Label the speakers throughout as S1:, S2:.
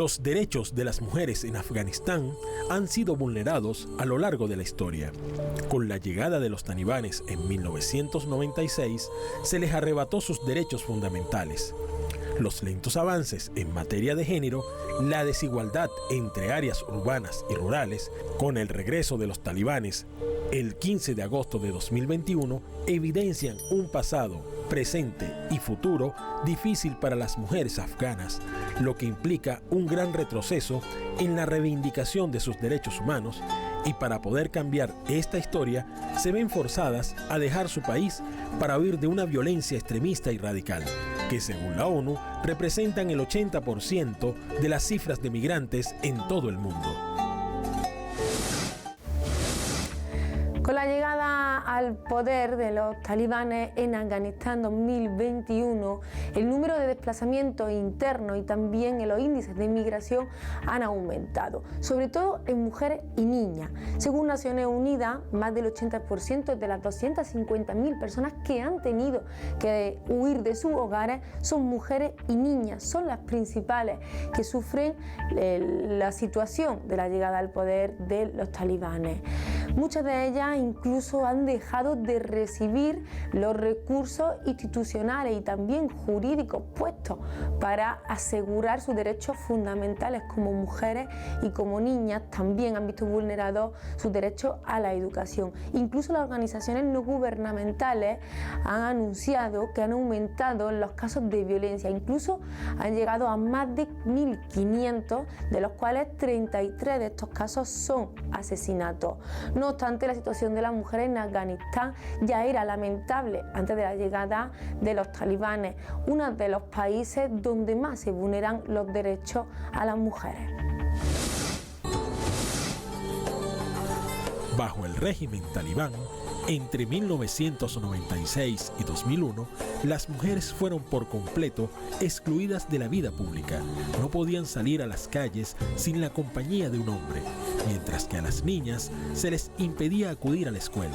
S1: Los derechos de las mujeres en Afganistán han sido vulnerados a lo largo de la historia. Con la llegada de los talibanes en 1996, se les arrebató sus derechos fundamentales. Los lentos avances en materia de género, la desigualdad entre áreas urbanas y rurales, con el regreso de los talibanes el 15 de agosto de 2021, evidencian un pasado, presente y futuro difícil para las mujeres afganas, lo que implica un gran retroceso en la reivindicación de sus derechos humanos, y para poder cambiar esta historia se ven forzadas a dejar su país para huir de una violencia extremista y radical, que según la ONU representan el 80% de las cifras de migrantes en todo el mundo.
S2: Con la llegada al poder de los talibanes en Afganistán 2021, el número de desplazamientos internos y también los índices de inmigración han aumentado, sobre todo en mujeres y niñas. Según Naciones Unidas, más del 80% de las 250.000 personas que han tenido que huir de sus hogares son mujeres y niñas, son las principales que sufren la situación de la llegada al poder de los talibanes. Muchas de ellas incluso han dejado de recibir los recursos institucionales y también jurídicos puestos para asegurar sus derechos fundamentales como mujeres y como niñas. También han visto vulnerados sus derechos a la educación. Incluso las organizaciones no gubernamentales han anunciado que han aumentado los casos de violencia. Incluso han llegado a más de 1.500, de los cuales 33 de estos casos son asesinatos. No obstante, la situación de las mujeres en Afganistán ya era lamentable antes de la llegada de los talibanes, uno de los países donde más se vulneran los derechos a las mujeres.
S1: Bajo el régimen talibán, entre 1996 y 2001, las mujeres fueron por completo excluidas de la vida pública. No podían salir a las calles sin la compañía de un hombre, mientras que a las niñas se les impedía acudir a la escuela.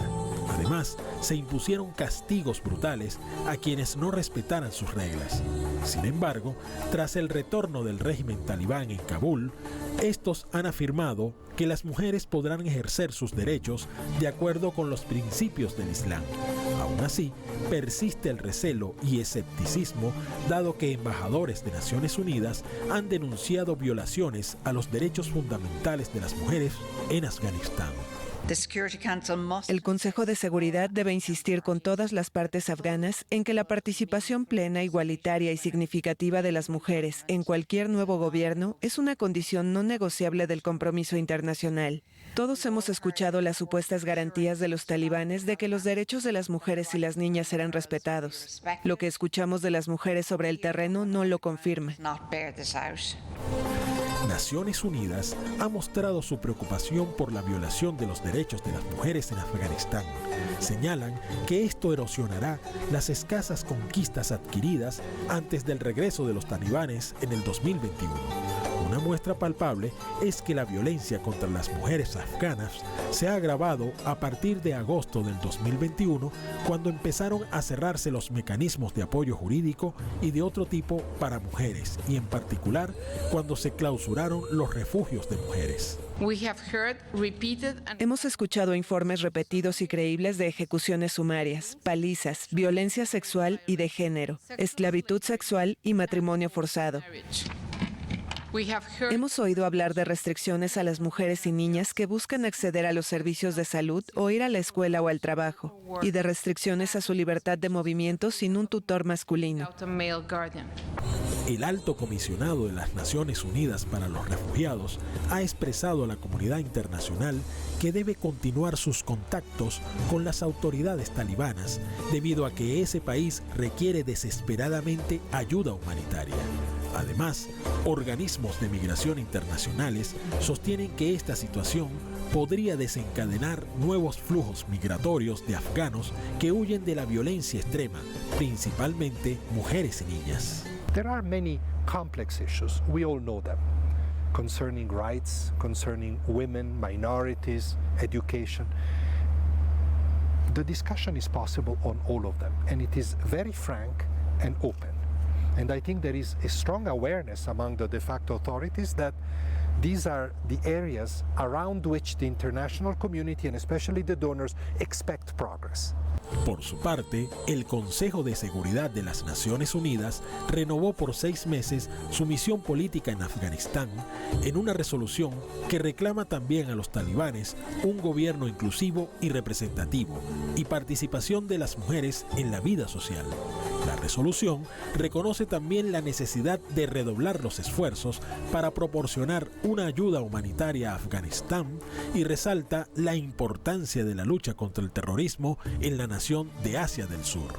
S1: Además, se impusieron castigos brutales a quienes no respetaran sus reglas. Sin embargo, tras el retorno del régimen talibán en Kabul, estos han afirmado que las mujeres podrán ejercer sus derechos de acuerdo con los principios del Islam. Aún así, persiste el recelo y escepticismo, dado que embajadores de Naciones Unidas han denunciado violaciones a los derechos fundamentales de las mujeres en Afganistán.
S3: El Consejo de Seguridad debe insistir con todas las partes afganas en que la participación plena, igualitaria y significativa de las mujeres en cualquier nuevo gobierno es una condición no negociable del compromiso internacional. Todos hemos escuchado las supuestas garantías de los talibanes de que los derechos de las mujeres y las niñas serán respetados. Lo que escuchamos de las mujeres sobre el terreno no lo confirma.
S1: Naciones Unidas ha mostrado su preocupación por la violación de los derechos de las mujeres en Afganistán. Señalan que esto erosionará las escasas conquistas adquiridas antes del regreso de los talibanes en el 2021. Una muestra palpable es que la violencia contra las mujeres afganas se ha agravado a partir de agosto del 2021, cuando empezaron a cerrarse los mecanismos de apoyo jurídico y de otro tipo para mujeres, y en particular cuando se clausuraron los refugios de mujeres.
S3: Hemos escuchado informes repetidos y creíbles de ejecuciones sumarias, palizas, violencia sexual y de género, esclavitud sexual y matrimonio forzado. Hemos oído hablar de restricciones a las mujeres y niñas que buscan acceder a los servicios de salud o ir a la escuela o al trabajo, y de restricciones a su libertad de movimiento sin un tutor masculino.
S1: El alto comisionado de las Naciones Unidas para los Refugiados ha expresado a la comunidad internacional que debe continuar sus contactos con las autoridades talibanas, debido a que ese país requiere desesperadamente ayuda humanitaria. Además, organismos de migración internacionales sostienen que esta situación podría desencadenar nuevos flujos migratorios de afganos que huyen de la violencia extrema, principalmente mujeres y niñas.
S4: There are many complex issues, we all know them, concerning rights, concerning women, minorities, education. The discussion is possible on all of them, and it is very frank and open. And I think there is a strong awareness among the de facto authorities that these are the areas around which the international community and especially the donors expect progress.
S1: Por su parte, el Consejo de Seguridad de las Naciones Unidas renovó por 6 meses su misión política en Afganistán en una resolución que reclama también a los talibanes un gobierno inclusivo y representativo y participación de las mujeres en la vida social. La resolución reconoce también la necesidad de redoblar los esfuerzos para proporcionar una ayuda humanitaria a Afganistán y resalta la importancia de la lucha contra el terrorismo en la nación de Asia del Sur.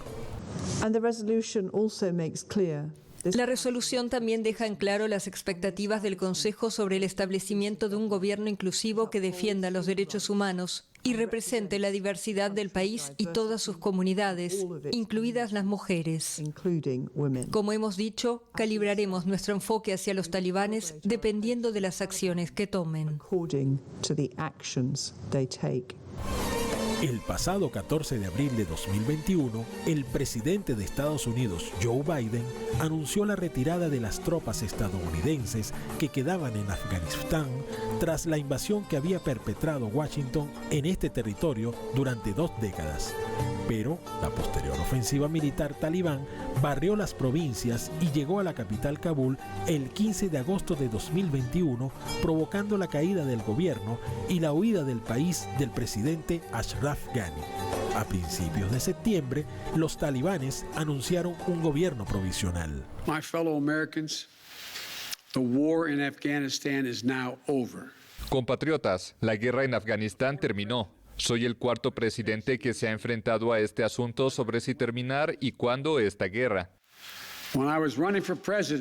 S5: La resolución también deja en claro las expectativas del Consejo sobre el establecimiento de un gobierno inclusivo que defienda los derechos humanos y represente la diversidad del país y todas sus comunidades, incluidas las mujeres. Como hemos dicho, calibraremos nuestro enfoque hacia los talibanes dependiendo de las acciones que tomen.
S1: El pasado 14 de abril de 2021, el presidente de Estados Unidos, Joe Biden, anunció la retirada de las tropas estadounidenses que quedaban en Afganistán tras la invasión que había perpetrado Washington en este territorio durante 2 décadas. Pero la posterior ofensiva militar talibán barrió las provincias y llegó a la capital Kabul el 15 de agosto de 2021, provocando la caída del gobierno y la huida del país del presidente Ashraf Ghani. A principios de septiembre, los talibanes anunciaron un gobierno provisional.
S6: My fellow Americans, the war in Afghanistan is now over.
S7: Compatriotas, la guerra en Afganistán terminó. Soy el 4º presidente que se ha enfrentado a este asunto sobre si terminar y cuándo esta guerra.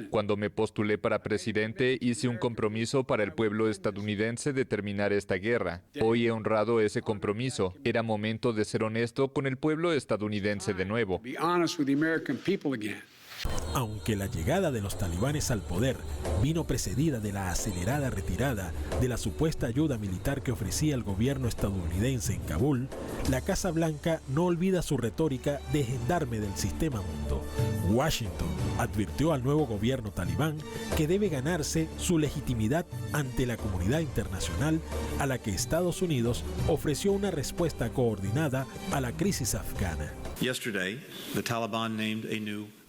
S7: Cuando me postulé para presidente, hice un compromiso para el pueblo estadounidense de terminar esta guerra. Hoy he honrado ese compromiso. Era momento de ser honesto con el pueblo estadounidense de nuevo.
S1: Aunque la llegada de los talibanes al poder vino precedida de la acelerada retirada de la supuesta ayuda militar que ofrecía el gobierno estadounidense en Kabul, la Casa Blanca no olvida su retórica de gendarme del sistema mundo. Washington advirtió al nuevo gobierno talibán que debe ganarse su legitimidad ante la comunidad internacional, a la que Estados Unidos ofreció una respuesta coordinada a la crisis afgana.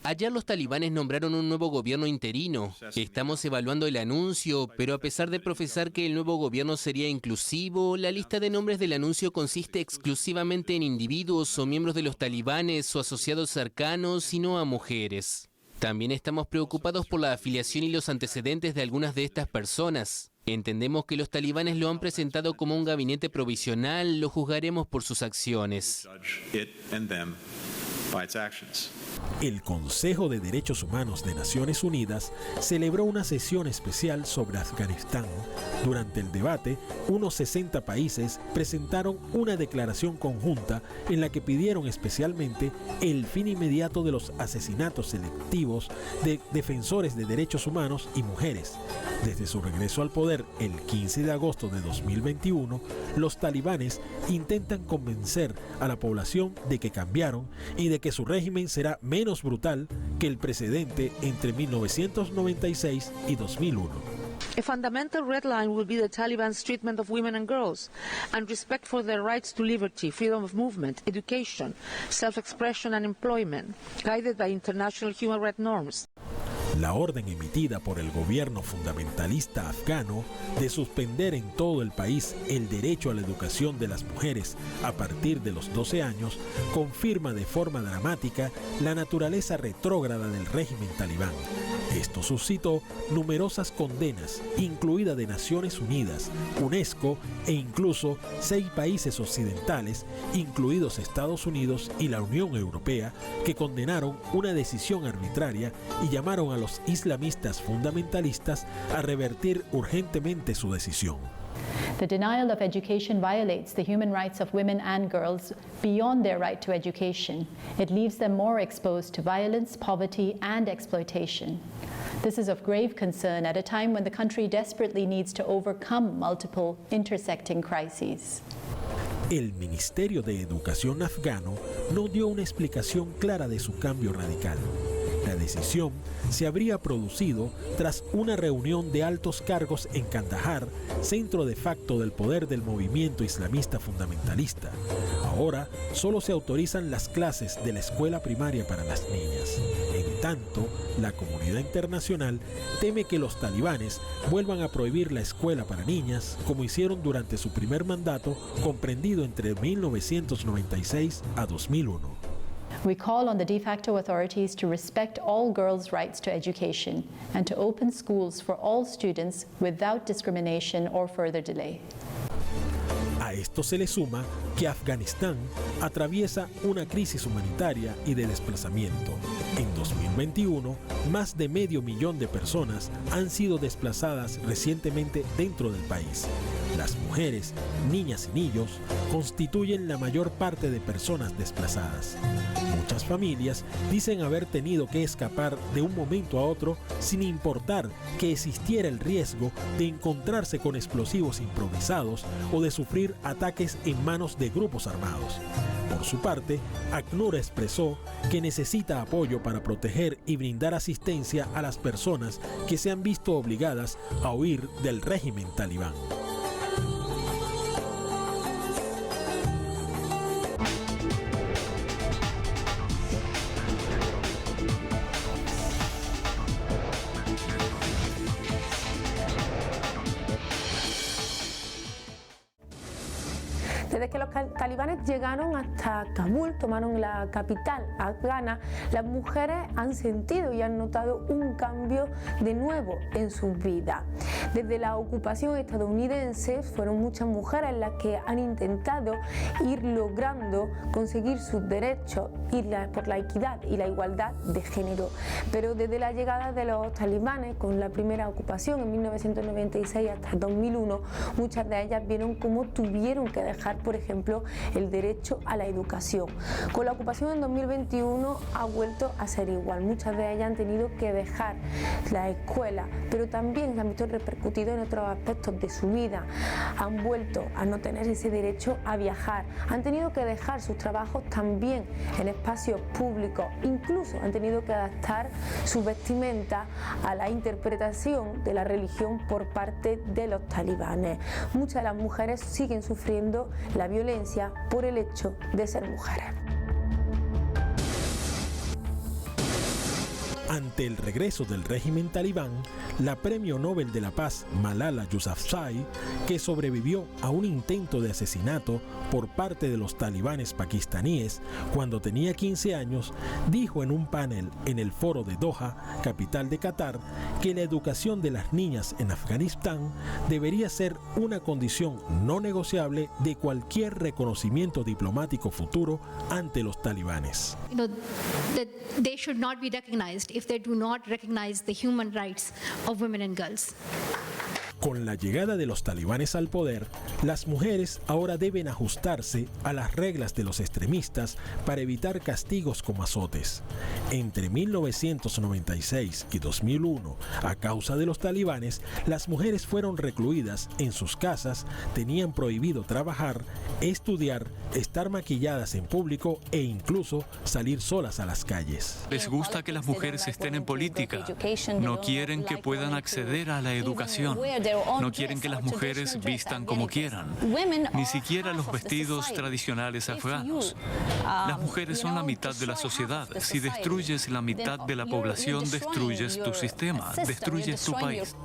S8: Ayer los talibanes nombraron un nuevo gobierno interino. Estamos evaluando el anuncio, pero a pesar de profesar que el nuevo gobierno sería inclusivo, la lista de nombres del anuncio consiste exclusivamente en individuos o miembros de los talibanes o asociados cercanos y no a mujeres. También estamos preocupados por la afiliación y los antecedentes de algunas de estas personas. Entendemos que los talibanes lo han presentado como un gabinete provisional, lo juzgaremos por sus acciones.
S1: El Consejo de Derechos Humanos de Naciones Unidas celebró una sesión especial sobre Afganistán. Durante el debate, unos 60 países presentaron una declaración conjunta en la que pidieron especialmente el fin inmediato de los asesinatos selectivos de defensores de derechos humanos y mujeres. Desde su regreso al poder el 15 de agosto de 2021, los talibanes intentan convencer a la población de que cambiaron y de que su régimen será menos brutal que el precedente entre 1996 y 2001.
S9: A fundamental red line will be the Taliban's treatment of women and girls and respect for their rights to liberty, freedom of movement, education, self-expression and employment, guided by international human rights norms.
S1: La orden emitida por el gobierno fundamentalista afgano de suspender en todo el país el derecho a la educación de las mujeres a partir de los 12 años confirma de forma dramática la naturaleza retrógrada del régimen talibán. Esto suscitó numerosas condenas, incluida de Naciones Unidas, UNESCO e incluso 6 países occidentales, incluidos Estados Unidos y la Unión Europea, que condenaron una decisión arbitraria y llamaron a los islamistas fundamentalistas a revertir urgentemente su decisión.
S10: The denial of education violates the human rights of women and girls beyond their right to education. It leaves them more exposed to violence, poverty, and exploitation. This is of grave concern at a time when the country desperately needs to overcome multiple intersecting crises.
S1: El Ministerio de Educación afgano no dio una explicación clara de su cambio radical. La decisión se habría producido tras una reunión de altos cargos en Kandahar, centro de facto del poder del movimiento islamista fundamentalista. Ahora solo se autorizan las clases de la escuela primaria para las niñas. En tanto, la comunidad internacional teme que los talibanes vuelvan a prohibir la escuela para niñas, como hicieron durante su primer mandato, comprendido entre 1996 a 2001.
S10: We call on the de facto authorities to respect all girls' rights to education and to open schools for all students without discrimination or further delay.
S1: A esto se le suma que Afganistán atraviesa una crisis humanitaria y de desplazamiento. En 2021, más de 500.000 de personas han sido desplazadas recientemente dentro del país. Las mujeres, niñas y niños constituyen la mayor parte de personas desplazadas. Muchas familias dicen haber tenido que escapar de un momento a otro sin importar que existiera el riesgo de encontrarse con explosivos improvisados o de sufrir ataques en manos de grupos armados. Por su parte, ACNUR expresó que necesita apoyo para proteger y brindar asistencia a las personas que se han visto obligadas a huir del régimen talibán.
S2: Desde que los talibanes llegaron hasta Kabul, tomaron la capital afgana, las mujeres han sentido y han notado un cambio de nuevo en sus vidas. Desde la ocupación estadounidense fueron muchas mujeres las que han intentado ir logrando conseguir sus derechos por la equidad y la igualdad de género. Pero desde la llegada de los talibanes, con la primera ocupación en 1996 hasta 2001, muchas de ellas vieron cómo tuvieron que dejar, por ejemplo, el derecho a la educación. Con la ocupación en 2021 ha vuelto a ser igual. Muchas de ellas han tenido que dejar la escuela, pero también se han visto repercutido en otros aspectos de su vida. Han vuelto a no tener ese derecho a viajar. Han tenido que dejar sus trabajos también en espacios públicos. Incluso han tenido que adaptar su vestimenta a la interpretación de la religión por parte de los talibanes. Muchas de las mujeres siguen sufriendo la violencia por el hecho de ser mujeres.
S1: Ante el regreso del régimen talibán, la Premio Nobel de la Paz Malala Yousafzai, que sobrevivió a un intento de asesinato por parte de los talibanes pakistaníes cuando tenía 15 años, dijo en un panel en el foro de Doha, capital de Qatar, que la educación de las niñas en Afganistán debería ser una condición no negociable de cualquier reconocimiento diplomático futuro ante los talibanes.
S11: They should not be recognized if they do not recognize the human rights of women and girls.
S1: Con la llegada de los talibanes al poder, las mujeres ahora deben ajustarse a las reglas de los extremistas para evitar castigos como azotes. Entre 1996 y 2001, a causa de los talibanes, las mujeres fueron recluidas en sus casas, tenían prohibido trabajar, estudiar, estar maquilladas en público e incluso salir solas a las calles.
S12: Les gusta que las mujeres estén en política, no quieren que puedan acceder a la educación. No quieren que las mujeres vistan como quieran, ni siquiera los vestidos tradicionales afganos. Las mujeres son la mitad de la sociedad. Si destruyes la mitad de la población, destruyes tu sistema, destruyes tu país.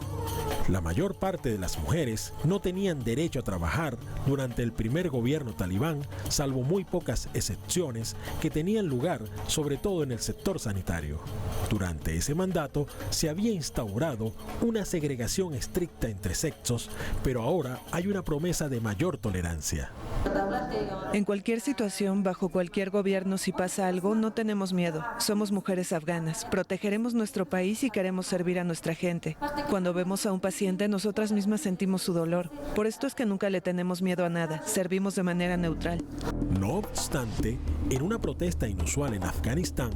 S1: La mayor parte de las mujeres no tenían derecho a trabajar durante el primer gobierno talibán, salvo muy pocas excepciones que tenían lugar sobre todo en el sector sanitario. Durante ese mandato se había instaurado una segregación estricta entre sexos, pero ahora hay una promesa de mayor tolerancia.
S3: En cualquier situación, bajo cualquier gobierno, si pasa algo, no tenemos miedo. Somos mujeres afganas, protegeremos nuestro país y queremos servir a nuestra gente. Cuando vemos a un paciente, nosotras mismas sentimos su dolor. Por esto es que nunca le tenemos miedo a nada, servimos de manera neutral.
S1: No obstante, en una protesta inusual en Afganistán,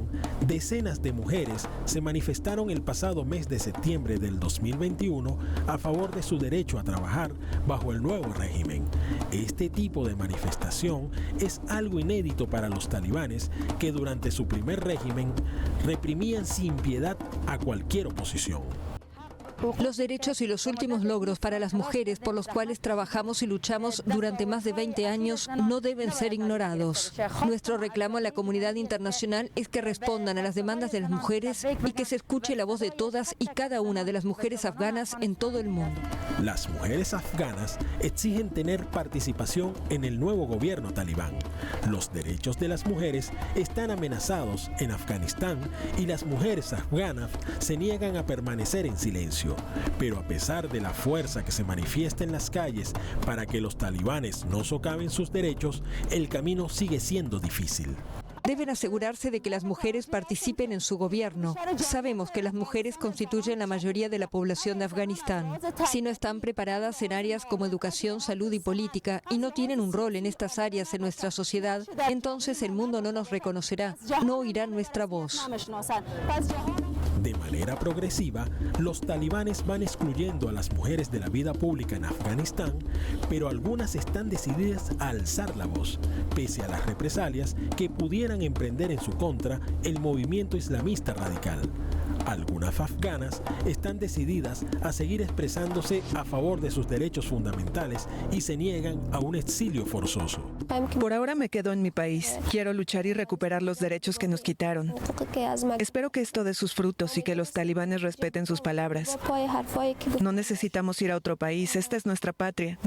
S1: decenas de mujeres se manifestaron el pasado mes de septiembre del 2021 a favor de su derecho a trabajar bajo el nuevo régimen. Este tipo de manifestación es algo inédito para los talibanes, que durante su primer régimen reprimían sin piedad a cualquier oposición.
S5: Los derechos y los últimos logros para las mujeres por los cuales trabajamos y luchamos durante más de 20 años no deben ser ignorados. Nuestro reclamo a la comunidad internacional es que respondan a las demandas de las mujeres y que se escuche la voz de todas y cada una de las mujeres afganas en todo el mundo.
S1: Las mujeres afganas exigen tener participación en el nuevo gobierno talibán. Los derechos de las mujeres están amenazados en Afganistán y las mujeres afganas se niegan a permanecer en silencio. Pero a pesar de la fuerza que se manifiesta en las calles para que los talibanes no socaven sus derechos, el camino sigue siendo difícil.
S5: Deben asegurarse de que las mujeres participen en su gobierno. Sabemos que las mujeres constituyen la mayoría de la población de Afganistán. Si no están preparadas en áreas como educación, salud y política y no tienen un rol en estas áreas en nuestra sociedad, entonces el mundo no nos reconocerá, no oirá nuestra voz.
S1: De manera progresiva, los talibanes van excluyendo a las mujeres de la vida pública en Afganistán, pero algunas están decididas a alzar la voz, pese a las represalias que pudieran emprender en su contra el movimiento islamista radical. Algunas afganas están decididas a seguir expresándose a favor de sus derechos fundamentales y se niegan a un exilio forzoso.
S3: Por ahora me quedo en mi país. Quiero luchar y recuperar los derechos que nos quitaron. Espero que esto dé sus frutos y que los talibanes respeten sus palabras. No necesitamos ir a otro país, esta es nuestra patria.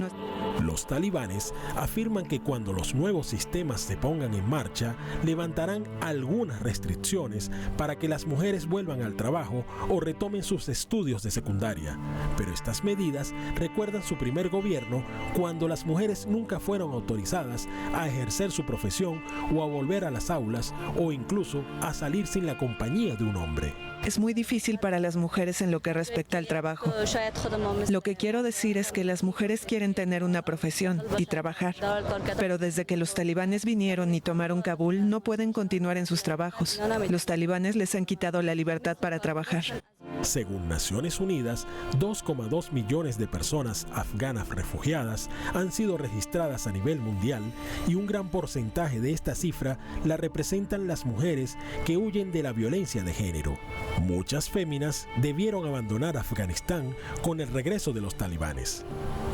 S1: Los talibanes afirman que cuando los nuevos sistemas se pongan en marcha, levantarán algunas restricciones para que las mujeres vuelvan al trabajo o retomen sus estudios de secundaria. Pero estas medidas recuerdan su primer gobierno, cuando las mujeres nunca fueron autorizadas a ejercer su profesión o a volver a las aulas o incluso a salir sin la compañía de un hombre.
S3: Es muy difícil para las mujeres en lo que respecta al trabajo. Lo que quiero decir es que las mujeres quieren tener una profesión y trabajar, pero desde que los talibanes vinieron y tomaron Kabul no pueden continuar en sus trabajos. Los talibanes les han quitado la libertad para trabajar.
S1: Según Naciones Unidas, 2,2 millones de personas afganas refugiadas han sido registradas a nivel mundial y un gran porcentaje de esta cifra la representan las mujeres que huyen de la violencia de género. Muchas féminas debieron abandonar Afganistán con el regreso de los talibanes.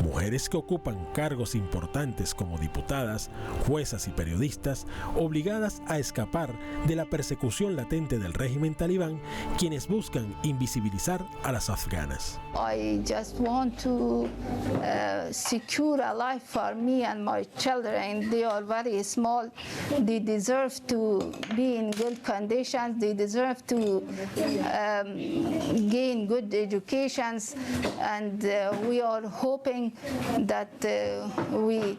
S1: Mujeres que ocupan cargos importantes como diputadas, juezas y periodistas, obligadas a escapar de la persecución latente del régimen talibán, quienes buscan invisibilizar a las afganas.
S13: I just want to secure a life for me and my children. They are very small. They deserve to be in good conditions. They deserve to gain good educations, and we are hoping that we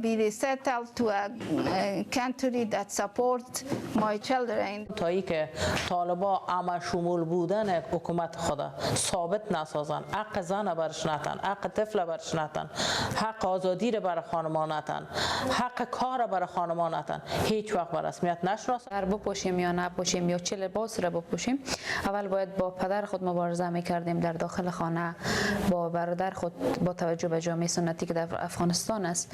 S13: be resettled to a country that supports my children.
S14: تایی که طالبا همه شمول بودن حکومت خدا ثابت نسازن، حق زن برش نتن، حق طفل برش نتن، حق آزادی رو برای خانمان نتن، حق کار برای خانمان نتن، هیچ وقت به رسمیت نشناسن.
S15: بپوشیم یا نپوشیم یا چه لباس را بپوشیم، اول باید با پدر خود مبارزه می‌کردیم در داخل خانه، با برادر خود، با توجه به جامعه سنتی که در افغانستان است،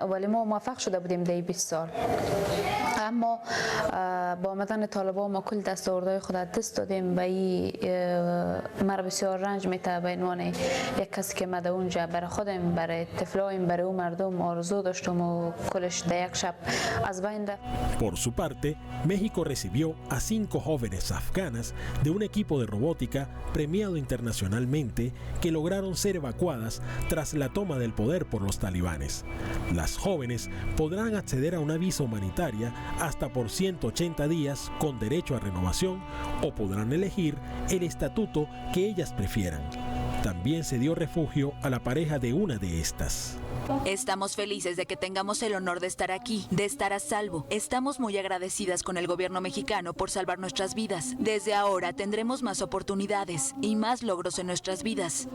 S15: ولی ما موفق شده بودیم در 20 سال. اما با آمدن طالبان ما کل دستاوردهای خود دست دادیم و این مرا بسیار رنج میده به عنوان یک کسی که مده اونجا برای خودم، برای طفلایم، برای اون مردم آرزو داشتم و کلش در یک شب از بین رفت.
S1: Por su parte, México recibió a 5 jóvenes afganas de un equipo de robótica premiado internacionalmente que lograron ser evacuadas tras la toma del poder por los talibanes. Las jóvenes podrán acceder a una visa humanitaria hasta por 180 días con derecho a renovación o podrán elegir el estatuto que ellas prefieran. también se dio refugio a la pareja de una de estas.
S16: Estamos felices de que tengamos el honor de estar aquí, de estar a salvo. Estamos muy agradecidas con el gobierno mexicano por salvar nuestras vidas. Desde ahora tendremos más oportunidades y más logros en nuestras vidas.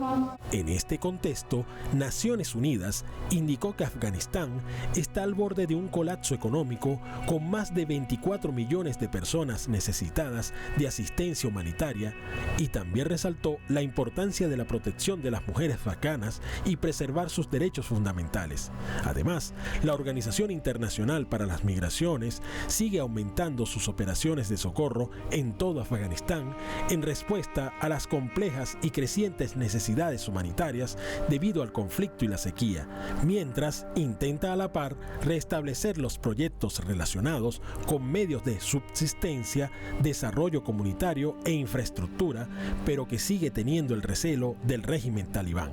S1: En este contexto, Naciones Unidas indicó que Afganistán está al borde de un colapso económico con más de 24 millones de personas necesitadas de asistencia humanitaria y también resaltó la importancia de la protección de las mujeres afganas y preservar sus derechos fundamentales. Además, la Organización Internacional para las Migraciones sigue aumentando sus operaciones de socorro en todo Afganistán en respuesta a las complejas y crecientes necesidades humanitarias debido al conflicto y la sequía, mientras intenta a la par restablecer los proyectos relacionados con medios de subsistencia, desarrollo comunitario e infraestructura, pero que sigue teniendo el recelo del régimen talibán.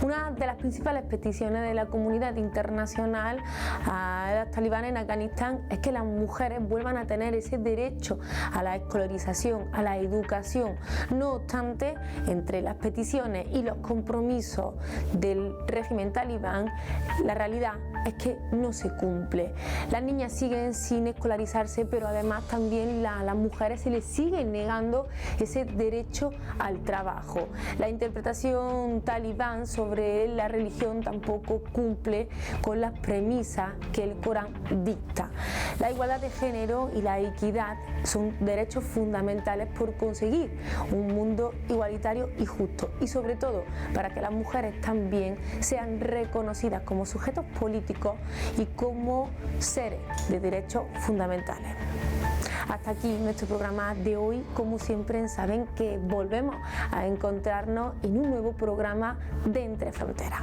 S2: Una de las principales peticiones de la comunidad internacional a los talibanes en Afganistán es que las mujeres vuelvan a tener ese derecho a la escolarización, a la educación. No obstante, entre las peticiones y los compromisos del régimen talibán, la realidad es que no se cumple. Las niñas siguen sin escolarizarse, pero además también a las mujeres se les sigue negando ese derecho al trabajo. La interpretación talibán sobre la religión tampoco cumple con las premisas que el Corán dicta. La igualdad de género y la equidad son derechos fundamentales por conseguir un mundo igualitario y justo, y sobre todo para que las mujeres también sean reconocidas como sujetos políticos y como seres de derechos fundamentales. Hasta aquí nuestro programa de hoy. Como siempre, saben que volvemos a encontrarnos en un nuevo programa de Entre Fronteras.